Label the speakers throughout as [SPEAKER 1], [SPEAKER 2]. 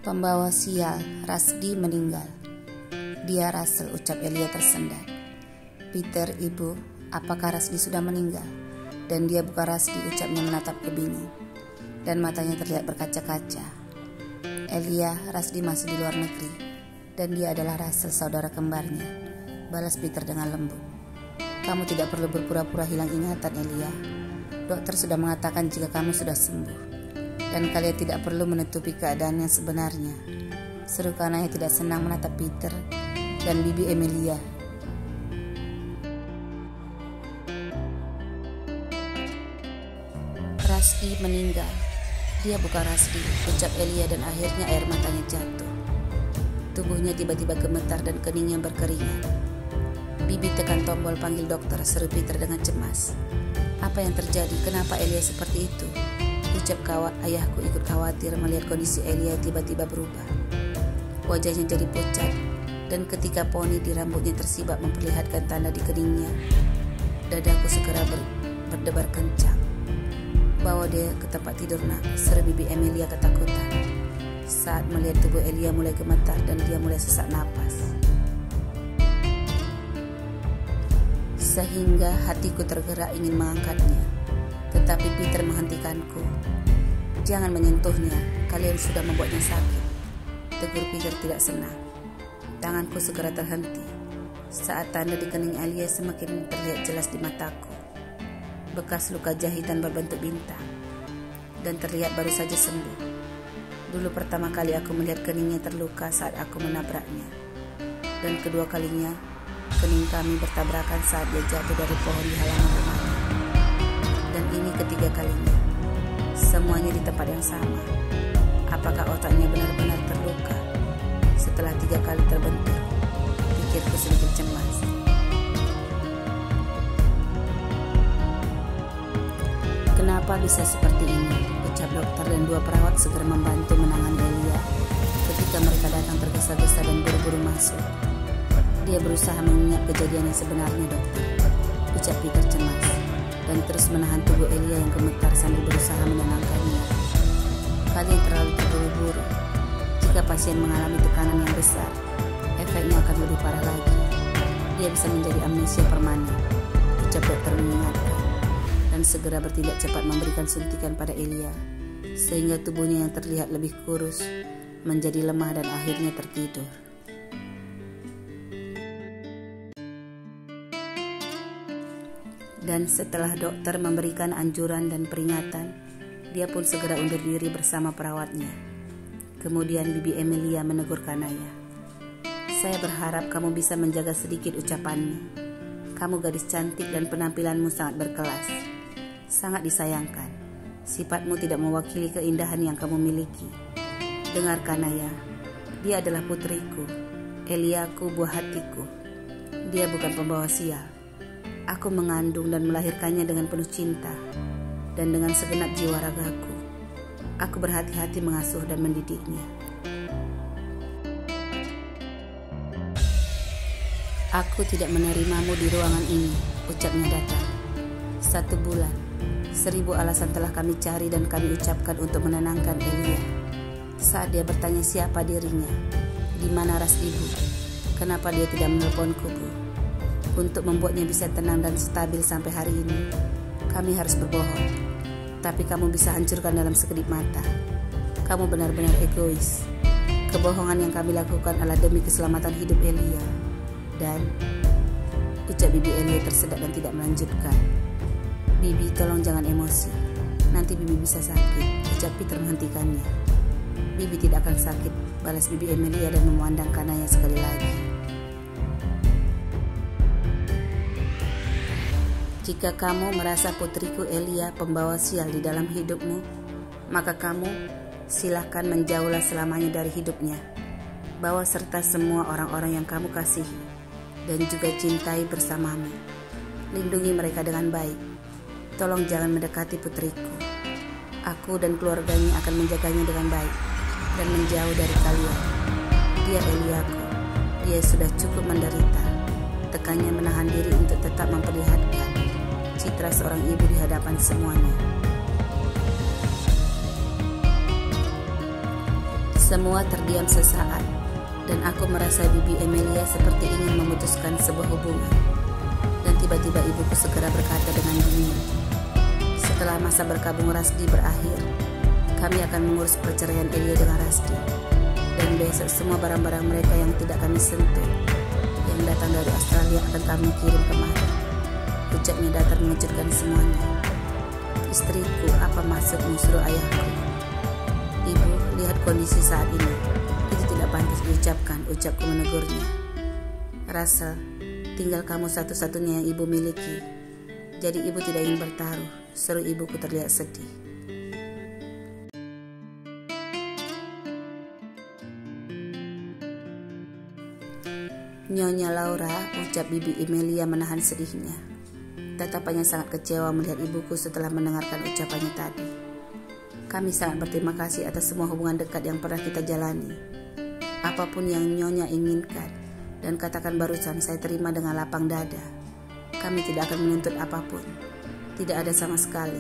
[SPEAKER 1] Pembawa sial, Rasdi meninggal. Dia Russell, ucap Elia tersendat. Peter, ibu, apakah Rasdi sudah meninggal? Dan dia buka Rasdi, ucapnya menatap ke Bini. Dan matanya terlihat berkaca-kaca. Elia, Rasdi masih di luar negeri. Dan dia adalah Russell, saudara kembarnya. Balas Peter dengan lembut. Kamu tidak perlu berpura-pura hilang ingatan, Elia. Dokter sudah mengatakan jika kamu sudah sembuh. Dan kalian tidak perlu menutupi keadaan yang sebenarnya. Seru kananya tidak senang menatap Peter dan Bibi Emilia. Rasdi meninggal. Dia buka Rasdi, ucap Elia, dan akhirnya air matanya jatuh. Tubuhnya tiba-tiba gemetar dan keningnya berkeringat. Bibi tekan tombol panggil dokter, seru Peter dengan cemas. Apa yang terjadi? Kenapa Elia seperti itu? Ucap ayahku ikut khawatir melihat kondisi Elia tiba-tiba berubah. Wajahnya jadi pucat, dan ketika poni di rambutnya tersibak memperlihatkan tanda di keningnya, dadaku segera berdebar kencang. Bawa dia ke tempat tidur, nak, seru Bibi Emilia ketakutan saat melihat tubuh Elia mulai gemetar dan dia mulai sesak napas. Sehingga hatiku tergerak ingin mengangkatnya. Tetapi Peter menghentikanku. Jangan menyentuhnya, kalian sudah membuatnya sakit, tegur Peter tidak senang. Tanganku segera terhenti saat tanda di kening Elia semakin terlihat jelas di mataku. Bekas luka jahitan berbentuk bintang dan terlihat baru saja sembuh. Dulu pertama kali aku melihat keningnya terluka saat aku menabraknya. Dan kedua kalinya kening kami bertabrakan saat dia jatuh dari pohon di halaman rumahnya. Dan ini ketiga kalinya. Semuanya di tempat yang sama. Apakah otaknya benar-benar terluka setelah 3 kali terbentur? Pikirku sedikit cemas. Kenapa bisa seperti ini? Ucap dokter dan 2 perawat segera membantu menangani Elia. Ketika mereka datang tergesa-gesa dan buru-buru masuk. Dia berusaha mengingat kejadian yang sebenarnya, dokter, ucap Peter cemas, dan terus menahan tubuh Elia yang gemetar sambil berusaha menenangkannya. Kalian terlalu terburu-buru. Jika pasien mengalami tekanan yang besar, efeknya akan lebih parah lagi. Dia bisa menjadi amnesia permanen, ucap dokter mengingatkan, dan segera bertindak cepat memberikan suntikan pada Elia, sehingga tubuhnya yang terlihat lebih kurus menjadi lemah dan akhirnya tertidur. Dan setelah dokter memberikan anjuran dan peringatan, dia pun segera undur diri bersama perawatnya. Kemudian Bibi Emilia menegur Kanaya. Saya berharap kamu bisa menjaga sedikit ucapanmu. Kamu gadis cantik dan penampilanmu sangat berkelas. Sangat disayangkan. Sifatmu tidak mewakili keindahan yang kamu miliki. Dengar Kanaya, dia adalah putriku, Eliaku, buah hatiku. Dia bukan pembawa sial. Aku mengandung dan melahirkannya dengan penuh cinta dan dengan segenap jiwa ragaku. Aku berhati-hati mengasuh dan mendidiknya. Aku tidak menerimamu di ruangan ini, ucapnya datar. 1 bulan, 1000 alasan telah kami cari dan kami ucapkan untuk menenangkan Elia. Saat dia bertanya siapa dirinya, di mana ras ibu, kenapa dia tidak menelponku, Bu? Untuk membuatnya bisa tenang dan stabil sampai hari ini, kami harus berbohong. Tapi kamu bisa hancurkan dalam sekedip mata. Kamu benar-benar egois. Kebohongan yang kami lakukan adalah demi keselamatan hidup Elia. Dan ucap Bibi Elia tersedak dan tidak melanjutkan. Bibi, tolong jangan emosi. Nanti Bibi bisa sakit, ucap Peter menghentikannya. Bibi tidak akan sakit, balas Bibi Emilia dan memandang Kanaya sekali lagi. Jika kamu merasa putriku Elia pembawa sial di dalam hidupmu, maka kamu silahkan menjauhlah selamanya dari hidupnya. Bawa serta semua orang-orang yang kamu kasihi dan juga cintai bersamamu. Lindungi mereka dengan baik. Tolong jangan mendekati putriku. Aku dan keluarganya akan menjaganya dengan baik dan menjauh dari kalian. Dia Eliaku. Dia sudah cukup menderita. Tekannya menahan diri untuk tetap memperlihatkan citra seorang ibu di hadapan semuanya. Semua terdiam sesaat, dan aku merasa Bibi Emilia seperti ingin memutuskan sebuah hubungan. Dan tiba-tiba ibuku segera berkata dengan dingin, "Setelah masa berkabung Rasdi berakhir, kami akan mengurus perceraian Elia dengan Rasdi. Dan besok semua barang-barang mereka yang tidak kami sentuh, yang datang dari Australia akan kami kirim kemari." Ucapnya datar mengejutkan semuanya. "Istriku, apa maksudmu?" suruh ayahku. "Ibu, lihat kondisi saat ini. Itu tidak pantas diucapkan," ucapku menegurnya. "Russell, tinggal kamu satu-satunya yang ibu miliki. Jadi ibu tidak ingin bertaruh," seru ibuku terlihat sedih. "Nyonya Laura," ucap Bibi Emilia menahan sedihnya. Tatapannya sangat kecewa melihat ibuku setelah mendengarkan ucapannya tadi. "Kami sangat berterima kasih atas semua hubungan dekat yang pernah kita jalani. Apapun yang Nyonya inginkan dan katakan barusan saya terima dengan lapang dada. Kami tidak akan menuntut apapun. Tidak ada sama sekali.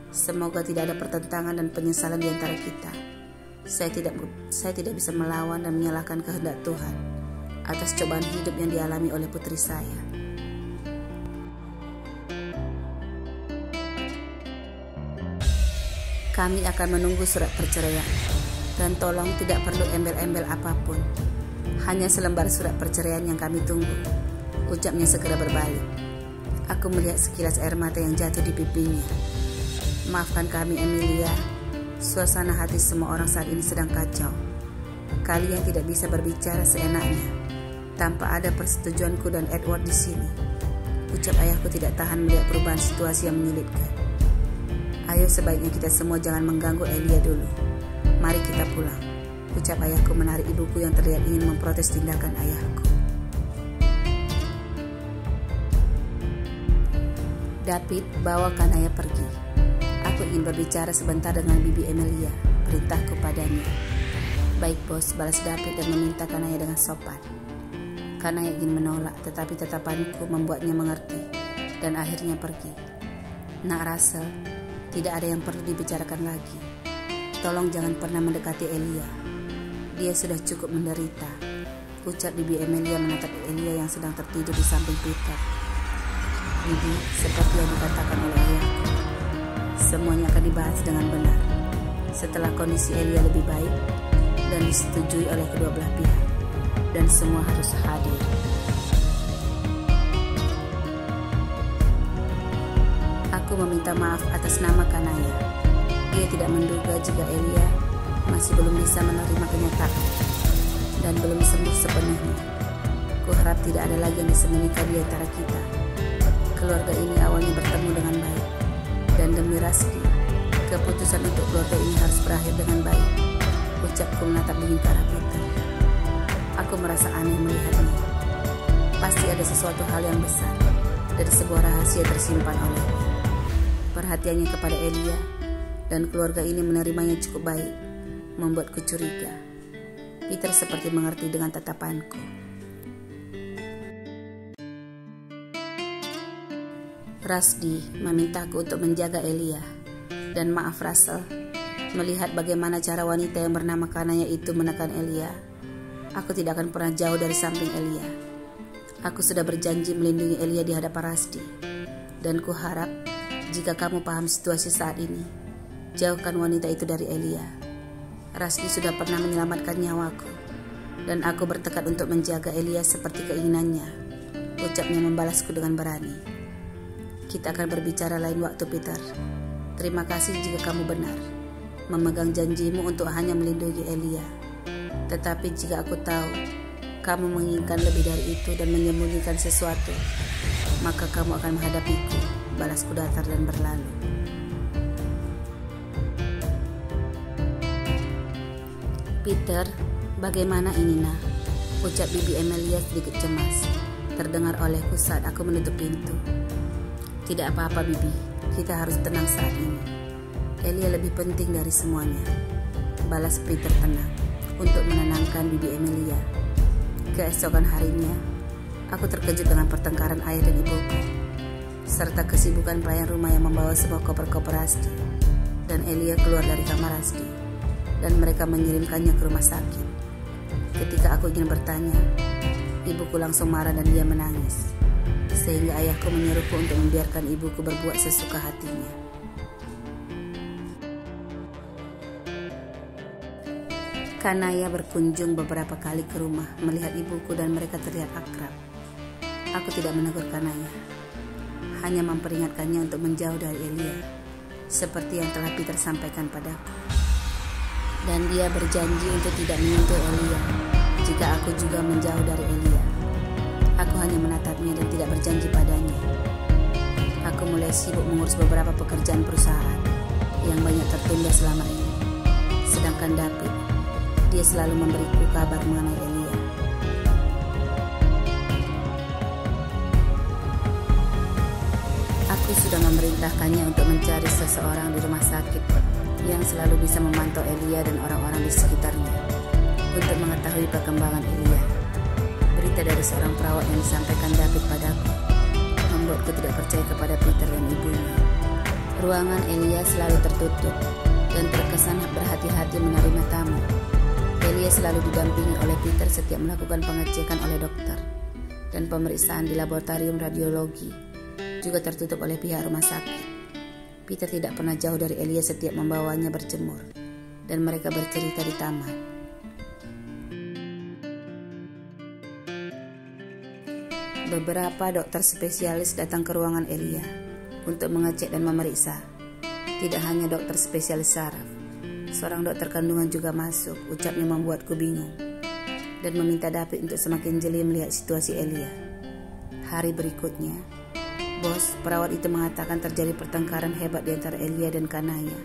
[SPEAKER 1] Semoga tidak ada pertentangan dan penyesalan di antara kita. Saya tidak bisa melawan dan menyalahkan kehendak Tuhan atas cobaan hidup yang dialami oleh putri saya." "Kami akan menunggu surat perceraian. Dan tolong tidak perlu embel-embel apapun. Hanya selembar surat perceraian yang kami tunggu," ucapnya segera berbalik. Aku melihat sekilas air mata yang jatuh di pipinya. "Maafkan kami, Emilia. Suasana hati semua orang saat ini sedang kacau. Kalian tidak bisa berbicara seenaknya tanpa ada persetujuanku dan Edward di sini," ucap ayahku tidak tahan melihat perubahan situasi yang menyulitkan. "Ayo sebaiknya kita semua jangan mengganggu Elia dulu. Mari kita pulang," ucap ayahku menarik ibuku yang terlihat ingin memprotes tindakan ayahku. "David, bawakan ayah pergi. Aku ingin berbicara sebentar dengan Bibi Emilia," perintahku padanya. "Baik bos," balas David dan meminta Kanaya dengan sopan. Kanaya ingin menolak, tetapi tatapanku membuatnya mengerti dan akhirnya pergi. "Nak Russell, tidak ada yang perlu dibicarakan lagi. Tolong jangan pernah mendekati Elia. Dia sudah cukup menderita," ucap Bibi Emilia menatap Elia yang sedang tertidur di samping Peter. "Bibi, seperti yang dikatakan oleh ayahku, semuanya akan dibahas dengan benar setelah kondisi Elia lebih baik dan disetujui oleh kedua belah pihak, dan semua harus hadir." Aku meminta maaf atas nama Kanaya. Dia tidak menduga jika Elia masih belum bisa menerima kenyataan dan belum sembuh sepenuhnya. Kuharap tidak ada lagi yang disembunyikan di antara kita. Keluarga ini awalnya bertemu dengan baik, dan demi Rasdi, keputusan untuk keluarga ini harus berakhir dengan baik, ucapku menatap dingin ke arah Peter. Aku merasa aneh melihatnya. Pasti ada sesuatu hal yang besar dari sebuah rahasia tersimpan olehnya. Perhatiannya kepada Elia dan keluarga ini menerimanya cukup baik, membuatku curiga. Peter seperti mengerti dengan tatapanku. "Rasdi memintaku untuk menjaga Elia. Dan maaf Russell, melihat bagaimana cara wanita yang bernama Kanaya itu menekan Elia, aku tidak akan pernah jauh dari samping Elia. Aku sudah berjanji melindungi Elia di hadapan Rasdi. Dan kuharap jika kamu paham situasi saat ini, jauhkan wanita itu dari Elia. Rasdi sudah pernah menyelamatkan nyawaku, dan aku bertekad untuk menjaga Elia seperti keinginannya," ucapnya membalasku dengan berani. "Kita akan berbicara lain waktu, Peter. Terima kasih jika kamu benar memegang janjimu untuk hanya melindungi Elia. Tetapi jika aku tahu kamu menginginkan lebih dari itu dan menyembunyikan sesuatu, maka kamu akan menghadapiku," balasku datar dan berlalu. Peter, bagaimana ini nak? Ucap Bibi Emilia sedikit cemas, terdengar olehku saat aku menutup pintu. Tidak apa-apa Bibi, kita harus tenang saat ini. Elia lebih penting dari semuanya, balas Peter tenang untuk menenangkan Bibi Emilia. Keesokan harinya, aku terkejut dengan pertengkaran ayah dan ibuku, serta kesibukan pelayan rumah yang membawa semua koper-koper Rasdi. Dan Elia keluar dari kamar Rasdi, dan mereka mengirimkannya ke rumah sakit. Ketika aku ingin bertanya, ibuku langsung marah dan dia menangis, sehingga ayahku menyuruhku untuk membiarkan ibuku berbuat sesuka hatinya. Kanaya berkunjung beberapa kali ke rumah melihat ibuku dan mereka terlihat akrab. Aku tidak menegur Kanaya, hanya memperingatkannya untuk menjauh dari Elia, seperti yang telah Peter sampaikan padaku. Dan dia berjanji untuk tidak menyentuh Elia jika aku juga menjauh dari Elia. Aku hanya menatapnya dan tidak berjanji padanya. Aku mulai sibuk mengurus beberapa pekerjaan perusahaan yang banyak tertunda selama ini. Sedangkan David, dia selalu memberiku kabar mengenai Elia. Aku sudah memerintahkannya untuk mencari seseorang di rumah sakit yang selalu bisa memantau Elia dan orang-orang di sekitarnya untuk mengetahui perkembangan Elia. Berita dari seorang perawat yang disampaikan David padaku membuatku tidak percaya kepada Peter dan ibunya. Ruangan Elia selalu tertutup dan terkesan berhati-hati menerima tamu. Elia selalu didampingi oleh Peter setiap melakukan pengecekan oleh dokter, dan pemeriksaan di laboratorium radiologi juga tertutup oleh pihak rumah sakit. Peter tidak pernah jauh dari Elia setiap membawanya berjemur, dan mereka bercerita di taman. Beberapa dokter spesialis datang ke ruangan Elia untuk mengecek dan memeriksa. Tidak hanya dokter spesialis saraf, seorang dokter kandungan juga masuk. Ucapnya membuatku bingung dan meminta David untuk semakin jeli melihat situasi Elia. Hari berikutnya, bos perawat itu mengatakan terjadi pertengkaran hebat di antara Elia dan Kanaya.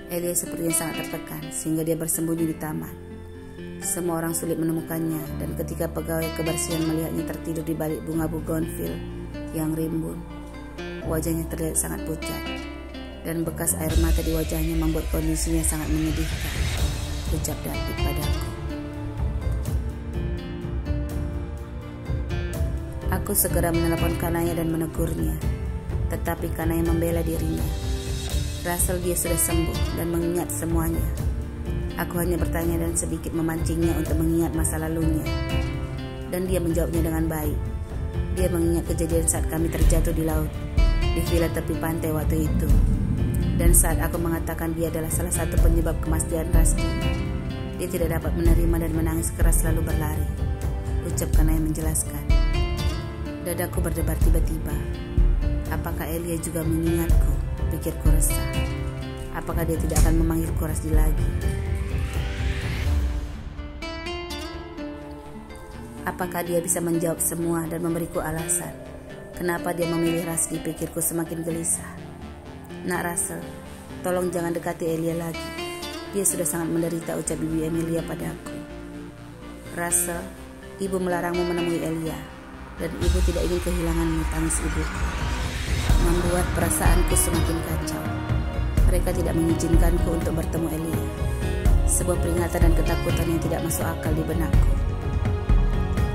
[SPEAKER 1] Elia sepertinya sangat tertekan sehingga dia bersembunyi di taman. Semua orang sulit menemukannya, dan ketika pegawai kebersihan melihatnya tertidur di balik bunga bougainville yang rimbun, wajahnya terlihat sangat pucat dan bekas air mata di wajahnya membuat kondisinya sangat menyedihkan, ucap David padaku. Aku segera menelepon Kanaya dan menegurnya, tetapi Kanaya membela dirinya. Russell dia sudah sembuh dan mengingat semuanya. Aku hanya bertanya dan sedikit memancingnya untuk mengingat masa lalunya, dan dia menjawabnya dengan baik. Dia mengingat kejadian saat kami terjatuh di laut, di villa tepi pantai waktu itu. Dan saat aku mengatakan dia adalah salah satu penyebab kematian Rasdi, dia tidak dapat menerima dan menangis keras lalu berlari, ucap Kanaya menjelaskan. Dadaku berdebar tiba-tiba. Apakah Elia juga mengingatku? Pikirku resah. Apakah dia tidak akan memanggilku Rasdi lagi? Apakah dia bisa menjawab semua dan memberiku alasan kenapa dia memilih Rasdi? Pikirku semakin gelisah. Nak Russell, tolong jangan dekati Elia lagi. Dia sudah sangat menderita, ucap Bibi Emilia padaku. Russell, ibu melarangmu menemui Elia, dan ibu tidak ingin kehilanganmu, tangis ibuku. Membuat perasaanku semakin kacau. Mereka tidak mengizinkanku untuk bertemu Elia. Sebuah peringatan dan ketakutan yang tidak masuk akal di benakku.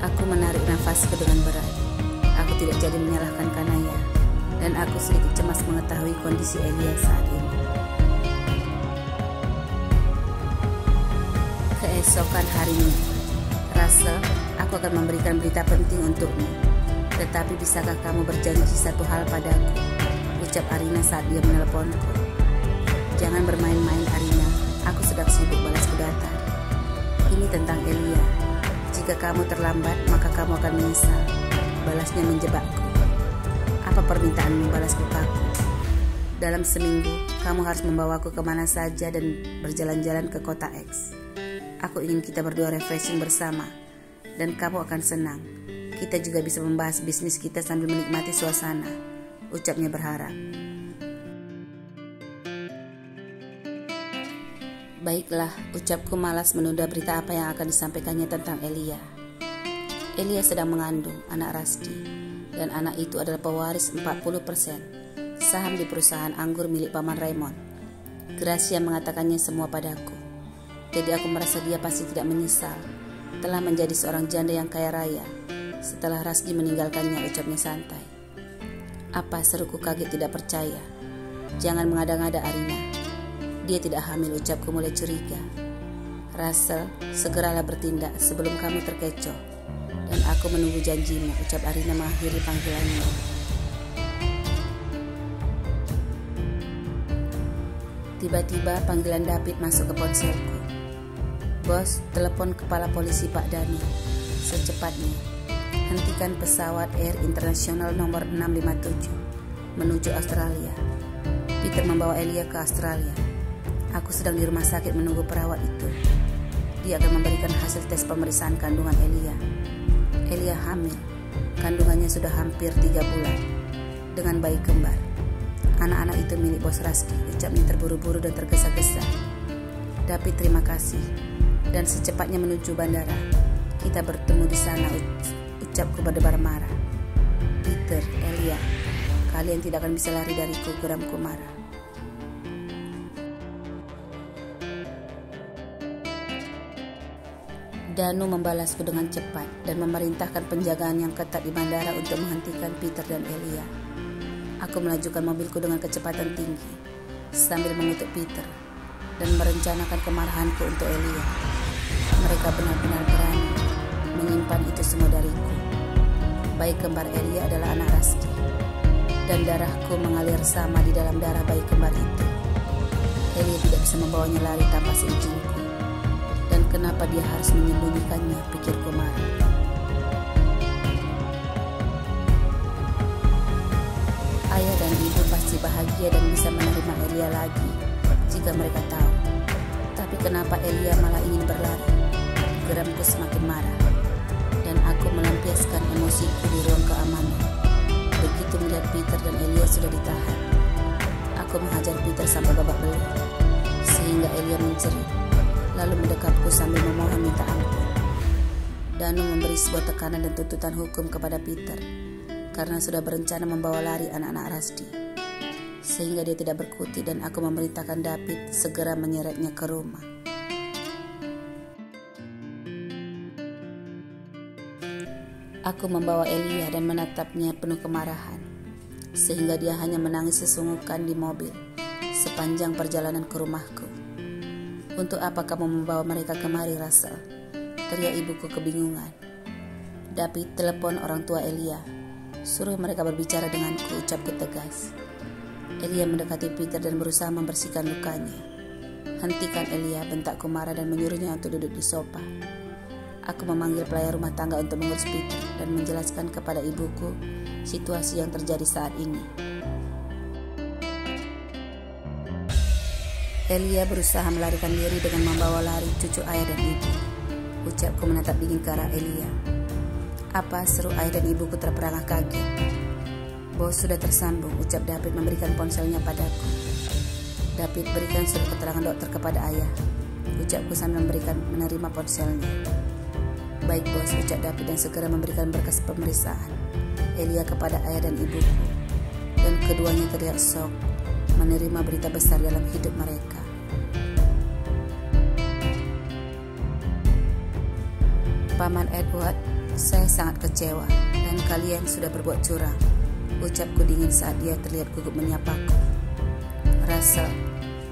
[SPEAKER 1] Aku menarik nafasku dengan berat. Aku tidak jadi menyalahkan Kanaya, dan aku sedikit cemas mengetahui kondisi Elia saat ini. Keesokan harinya, Russell, aku akan memberikan berita penting untukmu. Tetapi bisakah kamu berjanji satu hal padaku? Ucap Arina saat dia meneleponku. Jangan bermain-main Arina, aku sedang sibuk, balasku datar. Ini tentang Elia. Jika kamu terlambat, maka kamu akan menyesal, balasnya menjebakku. Apa permintaanmu, balasku kaku. Dalam seminggu, kamu harus membawaku kemana saja dan berjalan-jalan ke kota X. Aku ingin kita berdua refreshing bersama, dan kamu akan senang. Kita juga bisa membahas bisnis kita sambil menikmati suasana, ucapnya berharap. Baiklah, ucapku malas menunda berita apa yang akan disampaikannya tentang Elia. Elia sedang mengandung anak Rasdi, dan anak itu adalah pewaris 40% saham di perusahaan anggur milik Paman Raymond. Gracia mengatakannya semua padaku. Jadi aku merasa dia pasti tidak menyesal telah menjadi seorang janda yang kaya raya setelah Rasdi meninggalkannya, ucapnya santai. Apa, seruku kaget tidak percaya. Jangan mengada-ngada, Arina. Dia tidak hamil, ucapku mulai curiga. Russell, segeralah bertindak sebelum kamu terkecoh. Dan aku menunggu janjimu, ucap Arina mengakhiri panggilannya. Tiba-tiba panggilan David masuk ke ponselku. Bos, telepon kepala polisi Pak Dani. Secepatnya. Hentikan pesawat Air Internasional nomor 657 menuju Australia. Peter membawa Elia ke Australia. Aku sedang di rumah sakit menunggu perawat itu. Dia akan memberikan hasil tes pemeriksaan kandungan Elia. Elia hamil. Kandungannya sudah hampir 3 bulan. Dengan bayi kembar. Anak-anak itu milik bos Rasdi, ucapnya terburu-buru dan tergesa-gesa. David, terima kasih. Dan secepatnya menuju bandara. Kita bertemu di sana, ucapku berdebar marah. Peter, Elia, kalian tidak akan bisa lari dariku, geramku marah. Danu membalasku dengan cepat dan memerintahkan penjagaan yang ketat di bandara untuk menghentikan Peter dan Elia. Aku melajukan mobilku dengan kecepatan tinggi sambil mengutuk Peter dan merencanakan kemarahanku untuk Elia. Mereka benar-benar berani menyimpan itu semua dariku. Bayi kembar Elia adalah anak Rasdi, dan darahku mengalir sama di dalam darah bayi kembar itu. Elia tidak bisa membawanya lari tanpa seizinku. Dan kenapa dia harus menyembunyikannya, pikirku marah. Ayah dan ibu pasti bahagia dan bisa menerima Elia lagi jika mereka tahu. Tapi kenapa Elia malah ingin berlari? Geramku semakin marah, dan aku melampiaskan emosiku di ruang keamanan. Begitu melihat Peter dan Elia sudah ditahan, aku menghajar Peter sampai babak belur, sehingga Elia menjerit, lalu mendekapku sambil memohon minta ampun. Danu memberi sebuah tekanan dan tuntutan hukum kepada Peter karena sudah berencana membawa lari anak-anak Rasdi, sehingga dia tidak berkutik, dan aku memerintahkan David segera menyeretnya ke rumah. Aku membawa Elia dan menatapnya penuh kemarahan, sehingga dia hanya menangis sesungguhkan di mobil sepanjang perjalanan ke rumahku. Untuk apa kamu membawa mereka kemari, Russell? Teriak ibuku kebingungan. David, telepon orang tua Elia. Suruh mereka berbicara denganku, ucapku tegas. Elia mendekati Peter dan berusaha membersihkan lukanya. Hentikan Elia, bentakku marah dan menyuruhnya untuk duduk di sofa. Aku memanggil pelayan rumah tangga untuk mengurus Peter dan menjelaskan kepada ibuku situasi yang terjadi saat ini. Elia berusaha melarikan diri dengan membawa lari cucu ayah dan ibu. Ucapku menatap dingin ke arah Elia. Apa, seru ayah dan ibuku terperangah kaget. Bos, sudah tersambung, ucap David memberikan ponselnya padaku. David, berikan surat keterangan dokter kepada ayah, ucapku sambil menerima ponselnya. Baik bos, ucap David dan segera memberikan berkas pemeriksaan Elia kepada ayah dan ibuku. Dan keduanya terlihat shock menerima berita besar dalam hidup mereka. Paman Edward, saya sangat kecewa dan kalian sudah berbuat curang, ucapku dingin saat dia terlihat gugup menyapaku. Russell,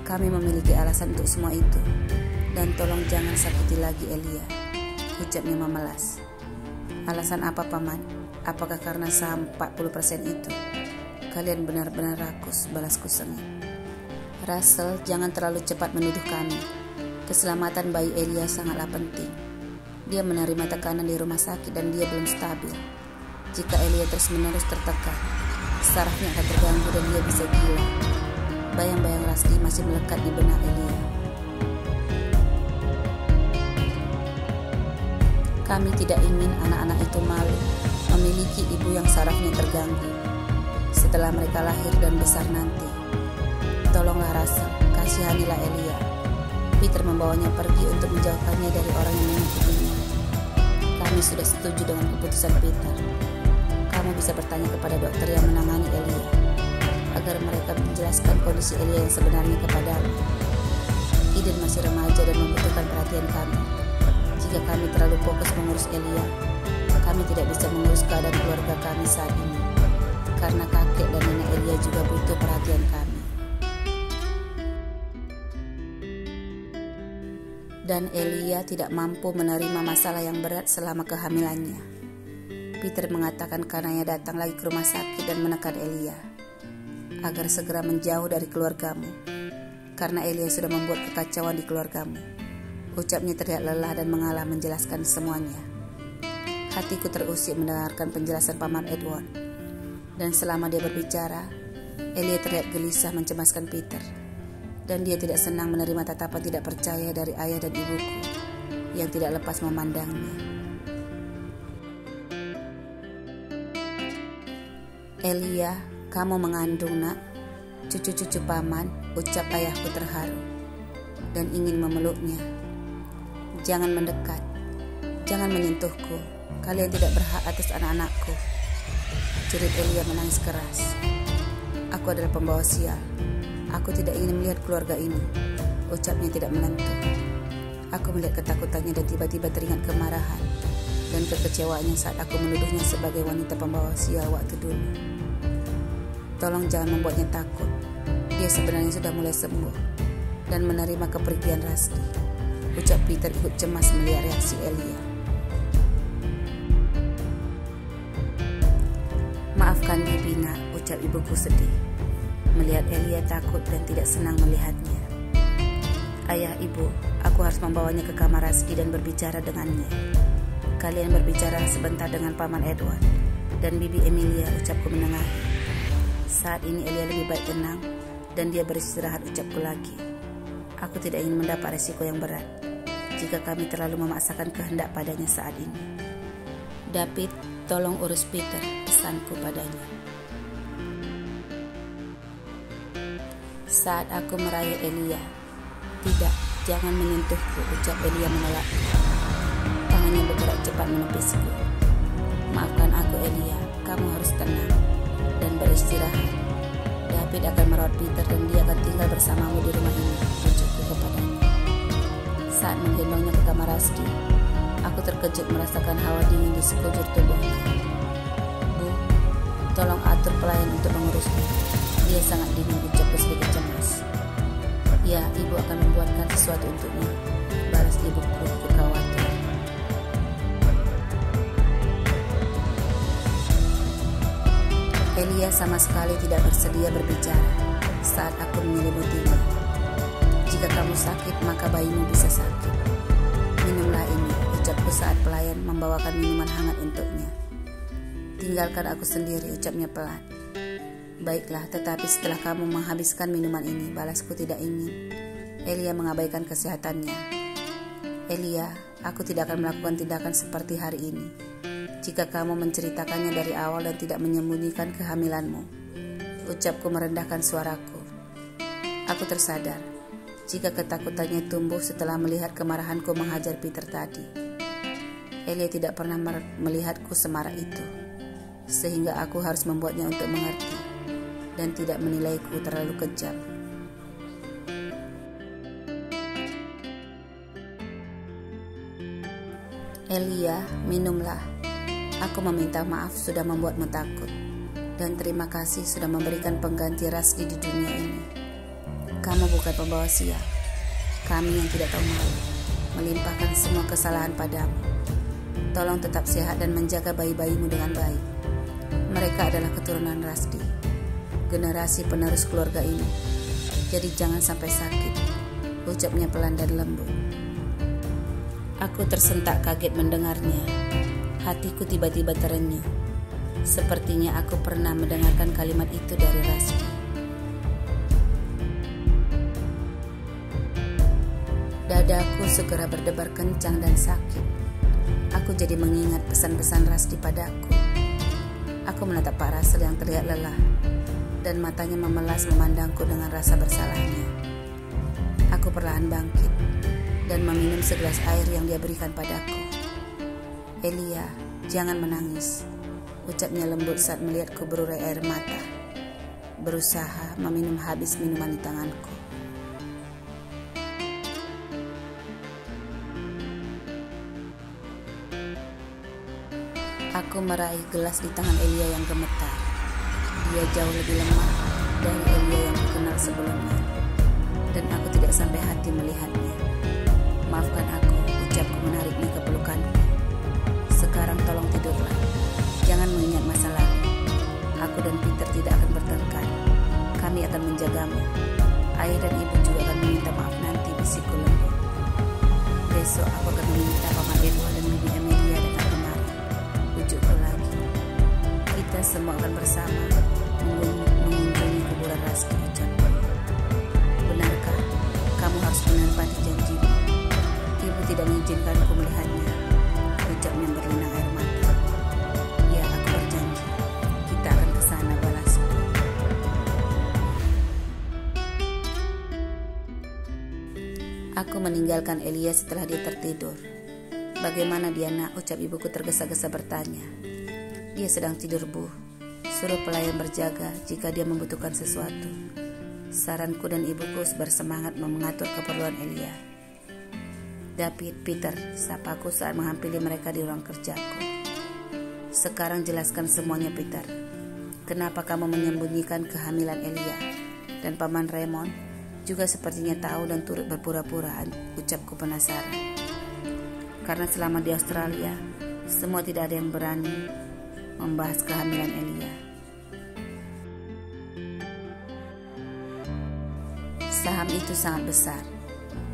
[SPEAKER 1] kami memiliki alasan untuk semua itu, dan tolong jangan sakiti lagi Elia, ucapnya memelas. Alasan apa, Paman? Apakah karena saham 40% itu? Kalian benar-benar rakus, balasku sengit. Russell, jangan terlalu cepat menuduh kami. Keselamatan bayi Elia sangatlah penting. Dia menerima tekanan di rumah sakit dan dia belum stabil. Jika Elia terus-menerus tertekan, sarafnya akan terganggu dan dia bisa gila. Bayang-bayang Rasdi masih melekat di benak Elia. Kami tidak ingin anak-anak itu malu memiliki ibu yang sarafnya terganggu setelah mereka lahir dan besar nanti. Tolonglah Russell, kasihanilah Elia. Peter membawanya pergi untuk menjauhkannya dari orang yang menyakitinya. Kami sudah setuju dengan keputusan Peter. Kamu bisa bertanya kepada dokter yang menangani Elia, agar mereka menjelaskan kondisi Elia yang sebenarnya kepadamu. Eden masih remaja dan membutuhkan perhatian kami. Jika kami terlalu fokus mengurus Elia, kami tidak bisa mengurus keadaan keluarga kami saat ini, karena kakek dan nenek Elia juga butuh perhatian kami. Dan Elia tidak mampu menerima masalah yang berat selama kehamilannya. Peter mengatakan kanannya datang lagi ke rumah sakit dan menekan Elia agar segera menjauh dari keluargamu, karena Elia sudah membuat kekacauan di keluargamu. Ucapnya terlihat lelah dan mengalah menjelaskan semuanya. Hatiku terusik mendengarkan penjelasan Paman Edward, dan selama dia berbicara, Elia terlihat gelisah mencemaskan Peter, dan dia tidak senang menerima tatapan tidak percaya dari ayah dan ibuku yang tidak lepas memandangnya. Elia, kamu mengandung, nak? Cucu-cucu paman, ucap ayahku terharu dan ingin memeluknya. Jangan mendekat, jangan menyentuhku. Kalian tidak berhak atas anak-anakku. Jerit Elia menangis keras. Aku adalah pembawa sial. Aku tidak ingin melihat keluarga ini, ucapnya tidak menentu. Aku melihat ketakutannya dan tiba-tiba teringat kemarahan dan kekecewaannya saat aku menuduhnya sebagai wanita pembawa sial waktu dulu. Tolong jangan membuatnya takut. Dia sebenarnya sudah mulai sembuh dan menerima kepergian Rusty, ucap Peter ikut cemas melihat reaksi Elia. Maafkan Bibi, nak, ucap ibuku sedih melihat Elia takut dan tidak senang melihatnya. Ayah, ibu, aku harus membawanya ke kamar Rusty dan berbicara dengannya. Kalian berbicara sebentar dengan Paman Edward dan Bibi Emilia, ucapku menengahi. Saat ini Elia lebih baik tenang dan dia beristirahat, ucapku lagi. Aku tidak ingin mendapat resiko yang berat jika kami terlalu memaksakan kehendak padanya saat ini. David, tolong urus Peter, pesanku padanya. Saat aku meraih Elia, tidak, jangan menyentuhku, ucap Elia menolak. Tangannya bergerak cepat menepisku. Maafkan aku Elia, kamu harus tenang dan beristirahat. David akan merawat Peter dan dia akan tinggal bersamamu di rumah ini, ucapku kepadanya. Saat menggendongnya ke kamar Rusty, aku terkejut merasakan hawa dingin di sekujur tubuhnya. Bu, tolong atur pelayan untuk mengurusnya. Dia sangat dingin, ucapku sedikit cemas. Ya, ibu akan membuatkan sesuatu untuknya, balas ibuku khawatir. Elia sama sekali tidak bersedia berbicara saat aku menyelimutinya. Jika kamu sakit, maka bayimu bisa sakit. Minumlah ini, ucapku saat pelayan membawakan minuman hangat untuknya. Tinggalkan aku sendiri, ucapnya pelan. Baiklah, tetapi setelah kamu menghabiskan minuman ini, balasku tidak ingin. Elia mengabaikan kesehatannya. Elia, aku tidak akan melakukan tindakan seperti hari ini jika kamu menceritakannya dari awal dan tidak menyembunyikan kehamilanmu, ucapku merendahkan suaraku. Aku tersadar jika ketakutannya tumbuh setelah melihat kemarahanku menghajar Peter tadi. Elia tidak pernah melihatku semarah itu, sehingga aku harus membuatnya untuk mengerti dan tidak menilaiku terlalu kejam. Elia, minumlah. Aku meminta maaf sudah membuatmu takut, dan terima kasih sudah memberikan pengganti Rusty di dunia ini. Kamu bukan pembawa sial. Kami yang tidak tahu malu melimpahkan semua kesalahan padamu. Tolong tetap sehat dan menjaga bayi-bayimu dengan baik. Mereka adalah keturunan Rusty, generasi penerus keluarga ini. Jadi jangan sampai sakit, ucapnya pelan dan lembut. Aku tersentak kaget mendengarnya. Hatiku tiba-tiba terenyuh. Sepertinya aku pernah mendengarkan kalimat itu dari Rusty. Dadaku segera berdebar kencang dan sakit. Aku jadi mengingat pesan-pesan Rusty padaku. Aku menatap Pak Russell yang terlihat lelah, dan matanya memelas memandangku dengan rasa bersalahnya. Aku perlahan bangkit. dan meminum segelas air yang dia berikan padaku. "Elia, jangan menangis," ucapnya lembut saat melihatku berurai air mata, berusaha meminum habis minuman di tanganku. Aku meraih gelas di tangan Elia yang gemetar. Dia jauh lebih lemah dari Elia yang kukenal sebelumnya, dan aku tidak sampai hati melihatnya. "Maafkan aku," ucapku menariknya ke pelukanku. "Sekarang tolong tidurlah. Jangan mengingat masa lalu. Aku dan Peter tidak akan bertengkar. Kami akan menjagamu. Ayah dan ibu juga akan meminta maaf nanti," bisikku lembut. "Besok aku akan meminta Paman Edward dan Bibi Amelia datang kemari," ujukku lagi. "Kita semua akan bersama mengunjungi kuburan Rusty," ucapku. "Benarkah kamu harus menepati janjimu? Ibu tidak mengizinkanku melihatnya," ucapnya berlinang air mata. "Ya, aku berjanji. Kita akan ke sana," balasku. Aku meninggalkan Elia setelah dia tertidur. "Bagaimana dia, nak?" ucap ibuku tergesa-gesa bertanya. "Dia sedang tidur, Bu. Suruh pelayan berjaga jika dia membutuhkan sesuatu," saranku, dan ibuku bersemangat mengatur keperluan Elia. "David, Peter," sapaku saat menghampiri mereka di ruang kerjaku. "Sekarang jelaskan semuanya, Peter. Kenapa kamu menyembunyikan kehamilan Elia? Dan Paman Raymond juga sepertinya tahu dan turut berpura-pura," ucapku penasaran. "Karena selama di Australia, semua tidak ada yang berani membahas kehamilan Elia. Saham itu sangat besar.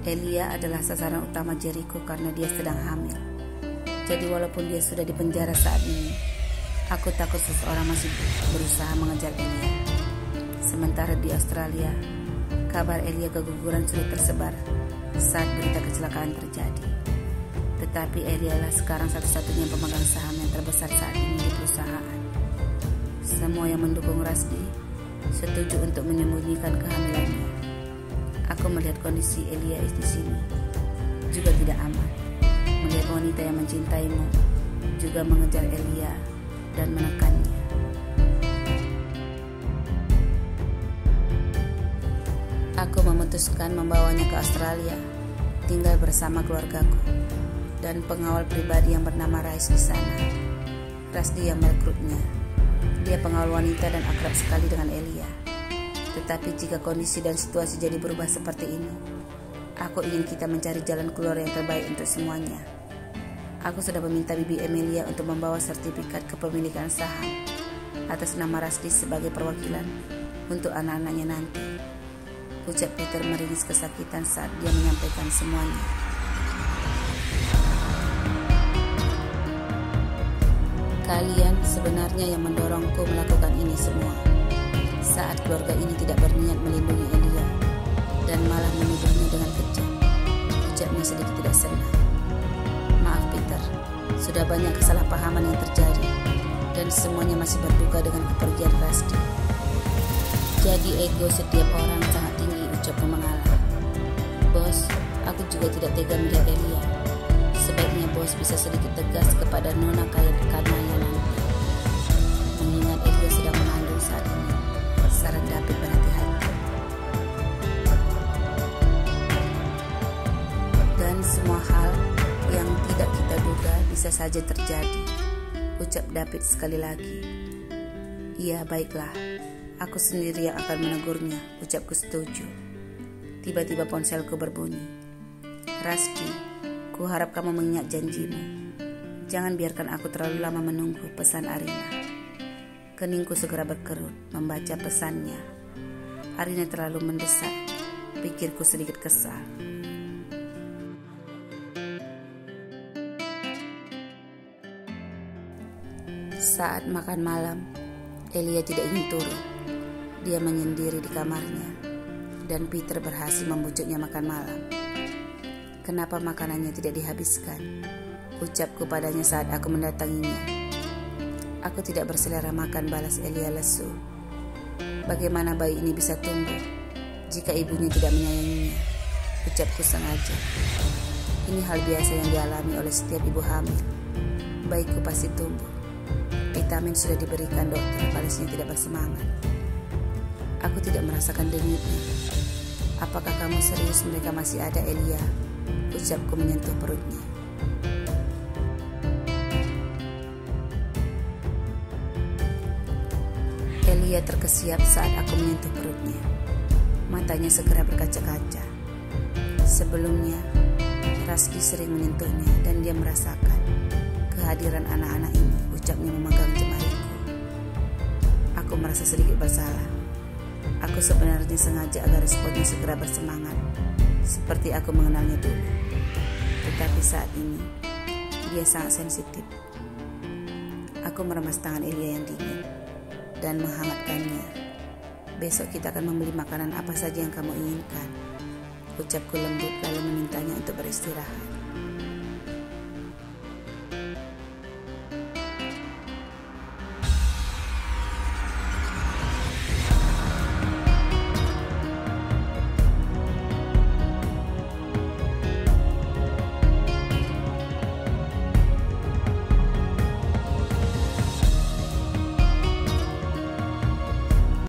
[SPEAKER 1] Elia adalah sasaran utama Jericho karena dia sedang hamil. Jadi walaupun dia sudah di penjara saat ini, aku takut seseorang masih berusaha mengejar Elia. Sementara di Australia, kabar Elia keguguran sudah tersebar saat berita kecelakaan terjadi. Tetapi Elia adalah sekarang satu-satunya pemegang saham yang terbesar saat ini di perusahaan. Semua yang mendukung Rusty setuju untuk menyembunyikan kehamilannya. Aku melihat kondisi Elia di sini juga tidak aman. Melihat wanita yang mencintaimu juga mengejar Elia dan menekannya. Aku memutuskan membawanya ke Australia, tinggal bersama keluargaku dan pengawal pribadi yang bernama Rice di sana. Rusty yang merekrutnya. Dia pengawal wanita dan akrab sekali dengan Elia. Tetapi jika kondisi dan situasi jadi berubah seperti ini, aku ingin kita mencari jalan keluar yang terbaik untuk semuanya. Aku sudah meminta Bibi Amelia untuk membawa sertifikat kepemilikan saham atas nama Rusty sebagai perwakilan untuk anak-anaknya nanti, ucap Peter meringis kesakitan saat dia menyampaikan semuanya. Kalian sebenarnya yang mendorongku melakukan ini semua. Saat keluarga ini tidak berniat melindungi Elia dan malah menuduhnya dengan kejam, ucapnya sedikit tidak senang. Maaf Peter, sudah banyak kesalahpahaman yang terjadi dan semuanya masih berduka dengan kepergian Rusty. Jadi ego setiap orang sangat tinggi, ucapku mengalah. Bos, aku juga tidak tega melihat Elia. Sebaiknya bos bisa sedikit tegas kepada Nona Kanaya nanti. Mengingat Elia sedang mengandung saat ini, saran David berhati-hati. Dan semua hal yang tidak kita duga bisa saja terjadi, ucap David sekali lagi. Iya, baiklah. Aku sendiri yang akan menegurnya, ucapku setuju. Tiba-tiba ponselku berbunyi. Rusty, ku harap kamu mengingat janjimu. Jangan biarkan aku terlalu lama menunggu, pesan Arina. Keningku segera berkerut membaca pesannya. Arina terlalu mendesak, pikirku sedikit kesal. Saat makan malam, Elia tidak ingin turun. Dia menyendiri di kamarnya, dan Peter berhasil membujuknya makan malam. Kenapa makanannya tidak dihabiskan? Ucapku padanya saat aku mendatanginya. Aku tidak berselera makan, balas Elia lesu. Bagaimana bayi ini bisa tumbuh jika ibunya tidak menyayanginya? Ucapku sengaja. Ini hal biasa yang dialami oleh setiap ibu hamil. Bayiku pasti tumbuh. Vitamin sudah diberikan dokter, balasnya tidak bersemangat. Aku tidak merasakan denyutnya. Apakah kamu serius mereka masih ada, Elia? Ucapku menyentuh perutnya. Elia terkesiap saat aku menyentuh perutnya. Matanya segera berkaca-kaca. Sebelumnya, Rasdi sering menyentuhnya dan dia merasakan kehadiran anak-anak ini. Ucapnya memegang jemariku. Aku merasa sedikit bersalah. Aku sebenarnya sengaja agar responnya segera bersemangat, seperti aku mengenalnya dulu. Tetapi saat ini, dia sangat sensitif. Aku meremas tangan Elia yang dingin dan menghangatkannya. Besok kita akan membeli makanan apa saja yang kamu inginkan. Ucapku lembut lalu memintanya untuk beristirahat.